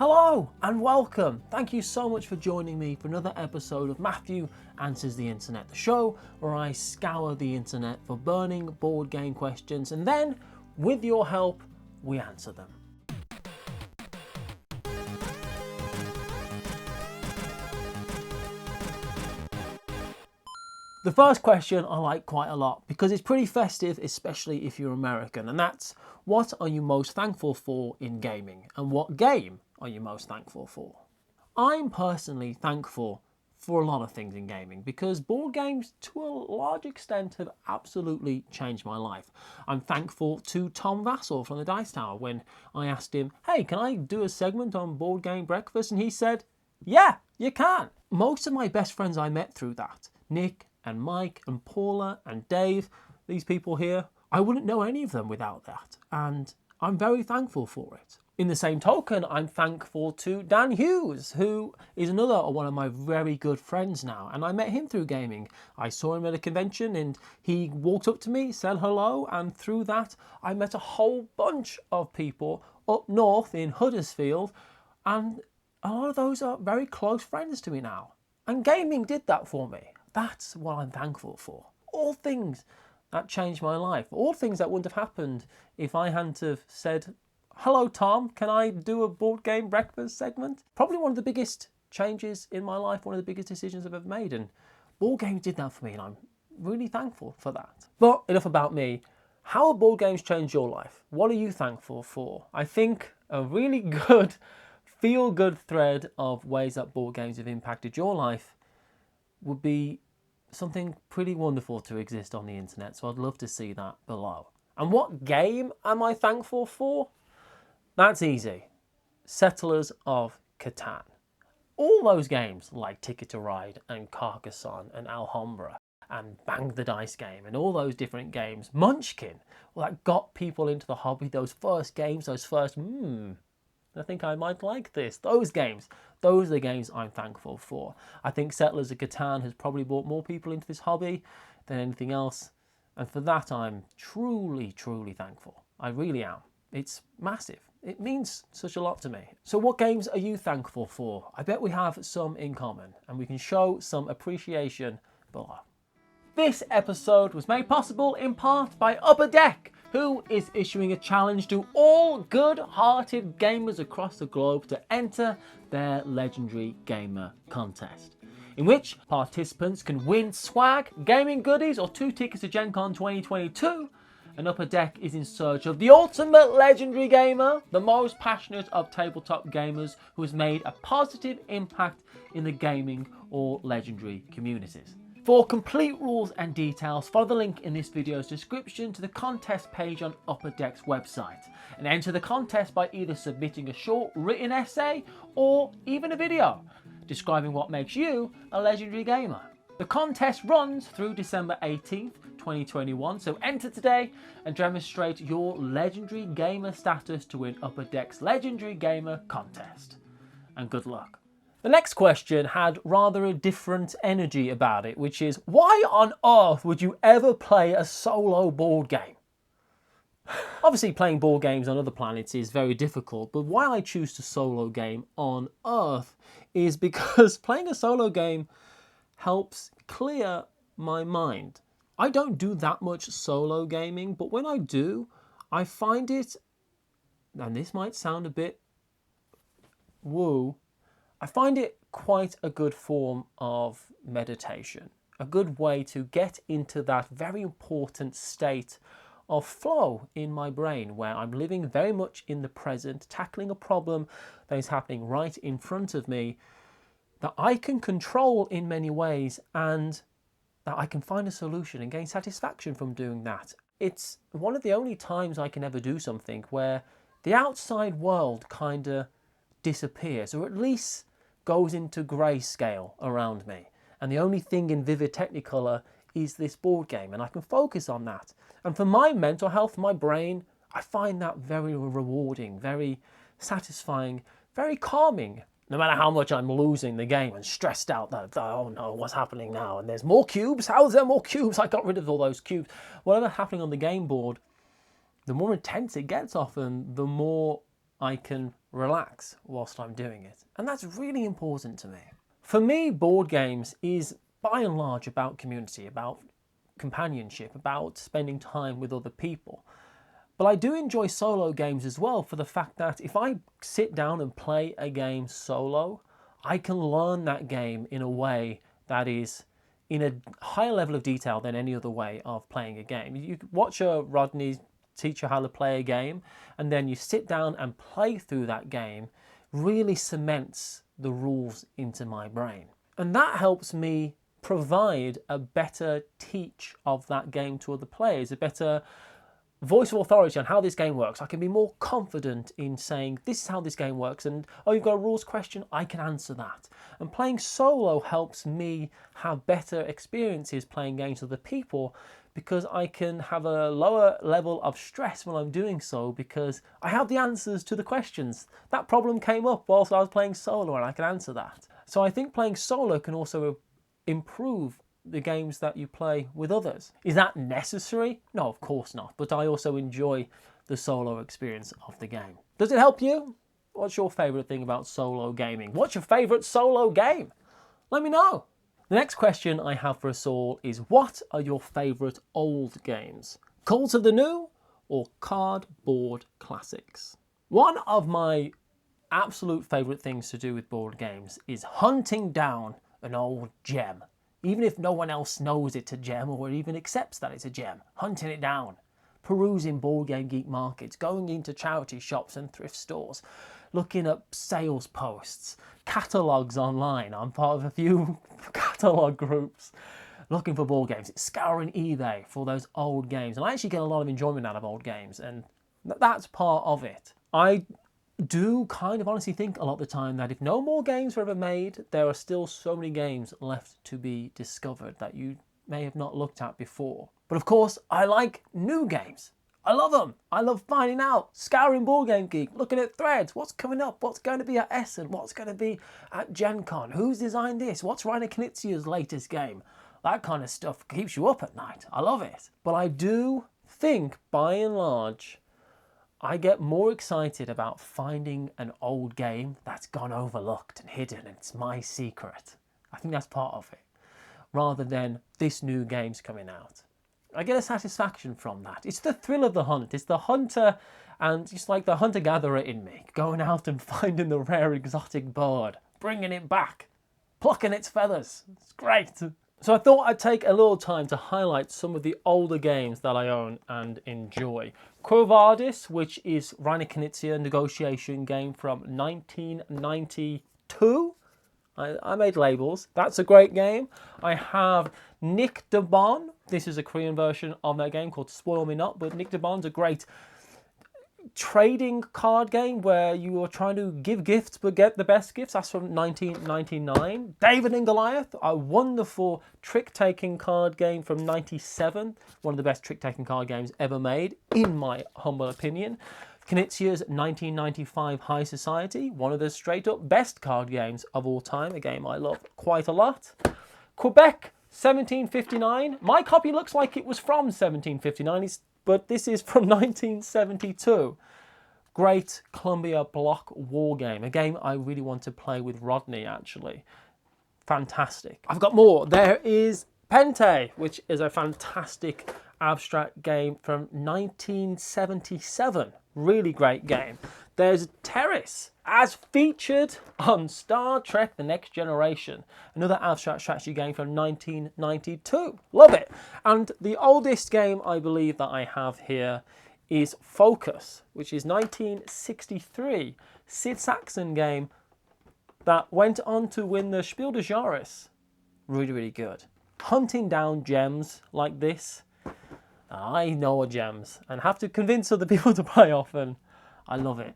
Hello and welcome. Thank you so much for joining me for another episode of Matthew Answers the Internet, the show where I scour the internet for burning board game questions and then, with your help, we answer them. The first question I like quite a lot because it's pretty festive, especially if you're American, and that's, what are you most thankful for in gaming, and what game are you most thankful for? I'm personally thankful for a lot of things in gaming because board games to a large extent have absolutely changed my life. I'm thankful to Tom Vassell from the Dice Tower when I asked him, hey, can I do a segment on Board Game Breakfast? And he said, yeah, you can. Most of my best friends I met through that, Nick and Mike and Paula and Dave, these people here, I wouldn't know any of them without that, and I'm very thankful for it. In the same token, I'm thankful to Dan Hughes, who is another one of my very good friends now, and I met him through gaming. I saw him at a convention and he walked up to me, said hello, and through that I met a whole bunch of people up north in Huddersfield, and a lot of those are very close friends to me now. And gaming did that for me. That's what I'm thankful for. All things that changed my life. All things that wouldn't have happened if I hadn't have said, hello Tom, can I do a board game breakfast segment? Probably one of the biggest changes in my life, one of the biggest decisions I've ever made. And board games did that for me and I'm really thankful for that. But enough about me. How have board games changed your life? What are you thankful for? I think a really good, feel-good thread of ways that board games have impacted your life would be something pretty wonderful to exist on the internet, so I'd love to see that below. And what game am I thankful for? That's easy. Settlers of Catan. All those games like Ticket to Ride and Carcassonne and Alhambra and Bang the Dice Game and all those different games, Munchkin, well, that got people into the hobby, those first games, those first, I think I might like this. Those games, those are the games I'm thankful for. I think Settlers of Catan has probably brought more people into this hobby than anything else. And for that, I'm truly, truly thankful. I really am. It's massive. It means such a lot to me. So what games are you thankful for? I bet we have some in common and we can show some appreciation below. This episode was made possible in part by Upper Deck, who is issuing a challenge to all good-hearted gamers across the globe to enter their Legendary Gamer contest, in which participants can win swag, gaming goodies, or 2 tickets to Gen Con 2022, and Upper Deck is in search of the ultimate Legendary Gamer, the most passionate of tabletop gamers who has made a positive impact in the gaming or Legendary communities. For complete rules and details, follow the link in this video's description to the contest page on Upper Deck's website and enter the contest by either submitting a short written essay or even a video describing what makes you a Legendary Gamer. The contest runs through December 18th, 2021, so enter today and demonstrate your Legendary Gamer status to win Upper Deck's Legendary Gamer contest. And good luck. The next question had rather a different energy about it, which is, why on earth would you ever play a solo board game? Obviously playing board games on other planets is very difficult, but why I choose to solo game on Earth is because playing a solo game helps clear my mind. I don't do that much solo gaming, but when I do, I find it, and this might sound a bit woo, I find it quite a good form of meditation, a good way to get into that very important state of flow in my brain where I'm living very much in the present, tackling a problem that is happening right in front of me that I can control in many ways and that I can find a solution and gain satisfaction from doing that. It's one of the only times I can ever do something where the outside world kind of disappears, or at least goes into grayscale around me. And the only thing in vivid Technicolor is this board game, and I can focus on that. And for my mental health, my brain, I find that very rewarding, very satisfying, very calming. No matter how much I'm losing the game and stressed out that, oh no, what's happening now? And there's more cubes? How is there more cubes? I got rid of all those cubes. Whatever's happening on the game board, the more intense it gets often, the more I can relax whilst I'm doing it. And that's really important to me. For me, board games is by and large about community, about companionship, about spending time with other people. But I do enjoy solo games as well, for the fact that if I sit down and play a game solo, I can learn that game in a way that is in a higher level of detail than any other way of playing a game. You watch a Rodney teach you how to play a game, and then you sit down and play through that game, really cements the rules into my brain. And that helps me provide a better teach of that game to other players, a better voice of authority on how this game works. I can be more confident in saying, this is how this game works, and oh, you've got a rules question, I can answer that. And playing solo helps me have better experiences playing games with other people, because I can have a lower level of stress when I'm doing so, because I have the answers to the questions. That problem came up whilst I was playing solo and I can answer that. So I think playing solo can also improve the games that you play with others. Is that necessary? No, of course not. But I also enjoy the solo experience of the game. Does it help you? What's your favourite thing about solo gaming? What's your favourite solo game? Let me know. The next question I have for us all is, what are your favourite old games? Cult of the New or cardboard classics? One of my absolute favourite things to do with board games is hunting down an old gem. Even if no one else knows it's a gem or even accepts that it's a gem, hunting it down, perusing board game geek markets, going into charity shops and thrift stores, looking at sales posts, catalogues online. I'm part of a few catalogue groups looking for board games, scouring eBay for those old games. And I actually get a lot of enjoyment out of old games, and that's part of it. I do kind of honestly think a lot of the time that if no more games were ever made, there are still so many games left to be discovered that you may have not looked at before. But of course, I like new games. I love them. I love finding out, scouring Board Game Geek, looking at threads, what's coming up, what's going to be at Essen, what's going to be at Gen Con, who's designed this, what's Rainer Knizia's latest game. That kind of stuff keeps you up at night. I love it. But I do think, by and large, I get more excited about finding an old game that's gone overlooked and hidden, and it's my secret. I think that's part of it, rather than this new game's coming out. I get a satisfaction from that. It's the thrill of the hunt. It's the hunter, and it's like the hunter-gatherer in me, going out and finding the rare exotic bird, bringing it back, plucking its feathers. It's great. So I thought I'd take a little time to highlight some of the older games that I own and enjoy. Quo Vadis, which is Rainer Knizia negotiation game from 1992. I made labels. That's a great game. I have Nick de Bon. This is a Korean version of that game called Spoil Me Not, but Nick de Bon's a great trading card game where you are trying to give gifts but get the best gifts. That's from 1999. David and Goliath, a wonderful trick-taking card game from 97. One of the best trick-taking card games ever made, in my humble opinion. Knizia's 1995 High Society, one of the straight-up best card games of all time, a game I love quite a lot. Quebec, 1759. My copy looks like it was from 1759, but this is from 1972. Great Columbia block war game, a game I really want to play with Rodney, actually. Fantastic. I've got more. There is Pente, which is a fantastic abstract game from 1977. Really great game. There's Terrace, as featured on Star Trek The Next Generation. Another abstract strategy game from 1992. Love it. And the oldest game I believe that I have here is Focus, which is 1963. Sid Saxon game that went on to win the Spiel des Jahres. Really, really good. Hunting down gems like this. I know gems and have to convince other people to play often. I love it.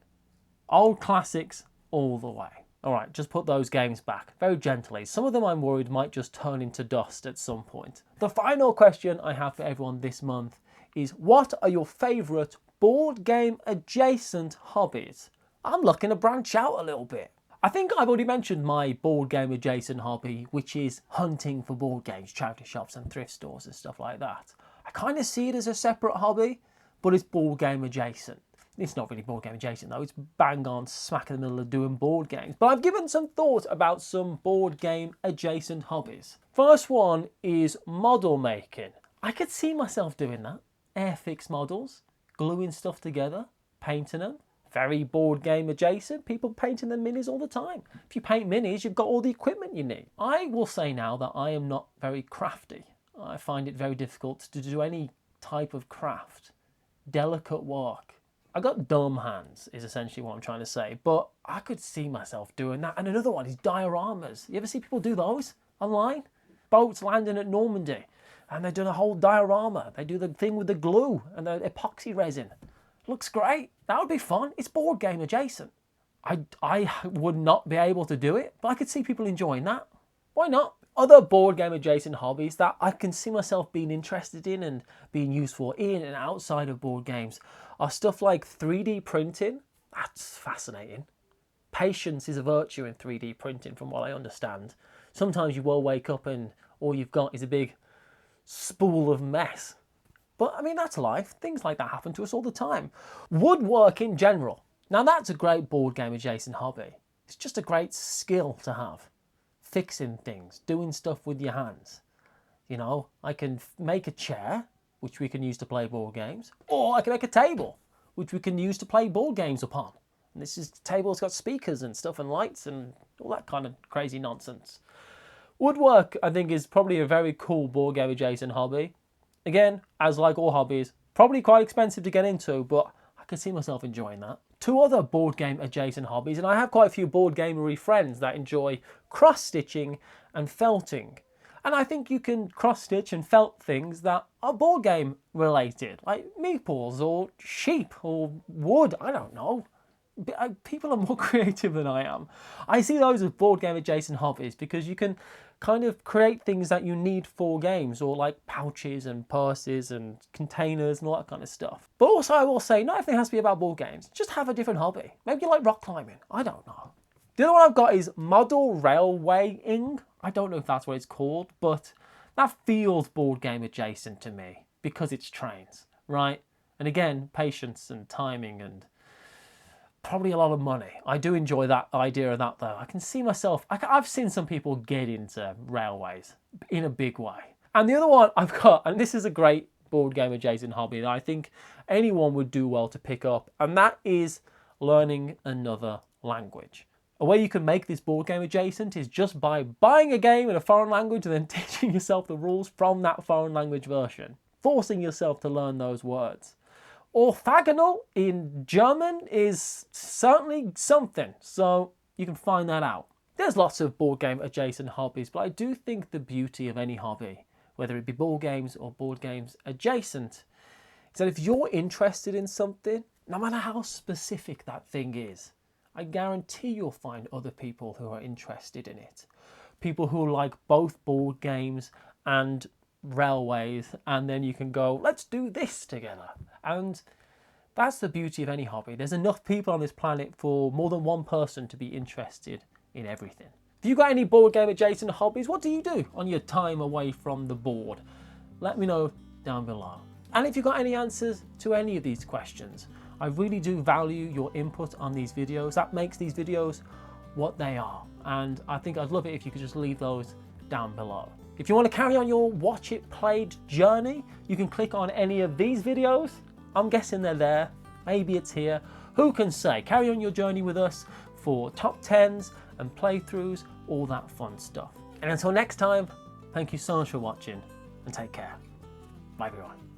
Old classics all the way. All right, just put those games back very gently. Some of them I'm worried might just turn into dust at some point. The final question I have for everyone this month is, what are your favourite board game adjacent hobbies? I'm looking to branch out a little bit. I think I've already mentioned my board game adjacent hobby, which is hunting for board games, charity shops and thrift stores and stuff like that. I kind of see it as a separate hobby, but it's board game adjacent. It's not really board game adjacent though, it's bang on smack in the middle of doing board games. But I've given some thought about some board game adjacent hobbies. First one is model making. I could see myself doing that. Airfix models, gluing stuff together, painting them. Very board game adjacent. People painting their minis all the time. If you paint minis, you've got all the equipment you need. I will say now that I am not very crafty. I find it very difficult to do any type of craft. Delicate work. I got dumb hands is essentially what I'm trying to say, but I could see myself doing that. And another one is dioramas. You ever see people do those online? Boats landing at Normandy and they're doing a whole diorama. They do the thing with the glue and the epoxy resin. Looks great. That would be fun. It's board game adjacent. I would not be able to do it, but I could see people enjoying that. Why not? Other board game adjacent hobbies that I can see myself being interested in and being useful in and outside of board games are stuff like 3D printing. That's fascinating. Patience is a virtue in 3D printing from what I understand. Sometimes you will wake up and all you've got is a big spool of mess. But I mean, that's life. Things like that happen to us all the time. Woodwork in general. Now that's a great board game adjacent hobby. It's just a great skill to have. Fixing things, doing stuff with your hands. You know, I can make a chair, which we can use to play board games, or I can make a table, which we can use to play board games upon. And this table's got speakers and stuff and lights and all that kind of crazy nonsense. Woodwork, I think, is probably a very cool board game adjacent hobby. Again, as like all hobbies, probably quite expensive to get into, but I can see myself enjoying that. Two other board game adjacent hobbies, and I have quite a few board gamery friends that enjoy cross-stitching and felting. And I think you can cross-stitch and felt things that are board game related, like meeples or sheep or wood, I don't know. People are more creative than I am. I see those as board game adjacent hobbies because you can kind of create things that you need for games, or like pouches and purses and containers and all that kind of stuff. But also I will say, not everything has to be about board games. Just have a different hobby. Maybe you like rock climbing. I don't know. The other one I've got is model railwaying. I don't know if that's what it's called, but that feels board game adjacent to me because it's trains, right? And again, patience and timing and probably a lot of money. I do enjoy that idea of that though. I can see myself, I've seen some people get into railways in a big way. And the other one I've got, and this is a great board game adjacent hobby that I think anyone would do well to pick up, and that is learning another language. A way you can make this board game adjacent is just by buying a game in a foreign language and then teaching yourself the rules from that foreign language version, forcing yourself to learn those words. Orthogonal in German is certainly something, so you can find that out. There's lots of board game adjacent hobbies, but I do think the beauty of any hobby, whether it be board games or board games adjacent, is that if you're interested in something, no matter how specific that thing is, I guarantee you'll find other people who are interested in it. People who like both board games and railways, and then you can go, let's do this together. And that's the beauty of any hobby. There's enough people on this planet for more than one person to be interested in everything. If you've got any board game adjacent hobbies, what do you do on your time away from the board? Let me know down below. And if you've got any answers to any of these questions, I really do value your input on these videos. That makes these videos what they are. And I think I'd love it if you could just leave those down below. If you want to carry on your watch it played journey, you can click on any of these videos. I'm guessing they're there. Maybe it's here. Who can say? Carry on your journey with us for top 10s and playthroughs, all that fun stuff. And until next time, thank you so much for watching and take care. Bye everyone.